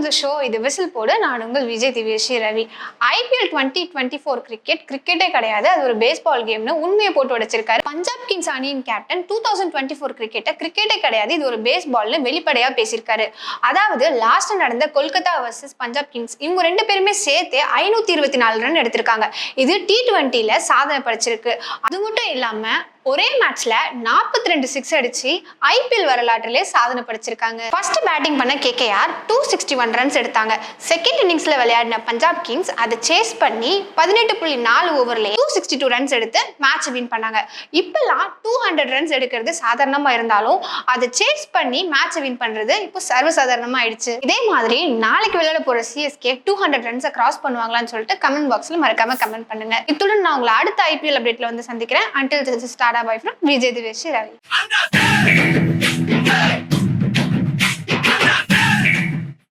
The show. இது whistle போடு. நான் உங்கள் விஜய் திவ்யஸ்ரீ ரவி. IPL 2024 கிரிக்கெட்டே கிடையாது, அது ஒரு பேஸ்பால் கேம்னு உண்மையை போட்டு உடைச்சிருக்காரு. பஞ்சாப் கிங்ஸ் அணியின் கேப்டன் 2024 கிரிக்கெட்டே கிடையாது, இது ஒரு பேஸ்பால்னு வெளிப்படையா பேசியிருக்காரு. அதாவது லாஸ்ட் நடந்த கொல்கத்தா வர்சஸ் பஞ்சாப் கிங்ஸ், இவங்க 2 பேருமே சேர்த்து 524 ரன் எடுத்திருக்காங்க. இது T20ல சாதனை படைச்சிருக்கு. அது மட்டும் இல்லாம ஒரே மேட்ச்ல 42 சிக்ஸ் அடிச்சு IPL வரலாற்றிலே சாதனை படைச்சிருக்காங்க. ஃபர்ஸ்ட் பேட்டிங் பண்ண KKR 261 ரன்ஸ் எடுத்தாங்க. செகண்ட் இன்னிங்ஸ்ல விளையாடின பஞ்சாப் கிங்ஸ் அதை சேஸ் பண்ணி 18.4 ஓவர்லயே 262 ரன்ஸ் எடுத்து மேட்ச் வின் பண்ணாங்க. இப்பெல்லாம் 200 ரன்ஸ் எடுக்கிறது சாதாரணமா இருந்தாலும் அதை சேஸ் பண்ணி மேட்ச் வின் பண்றது இப்போ சர்வசாதாரணமா ஆயிடுச்சு. இதே மாதிரி நாளைக்கு விளையாட போற CSK 200 ரன்ஸை கிராஸ் பண்ணுவாங்களான்னு சொல்லிட்டு கமெண்ட் பாக்ஸ்ல மறக்காம கமெண்ட் பண்ணுங்க. இத்துடன் நான் உங்களை அடுத்த IPL அப்டேட்ல வந்து சந்திக்கிறேன். Until this is Tada Bye from Vijay Diveshri Ravi.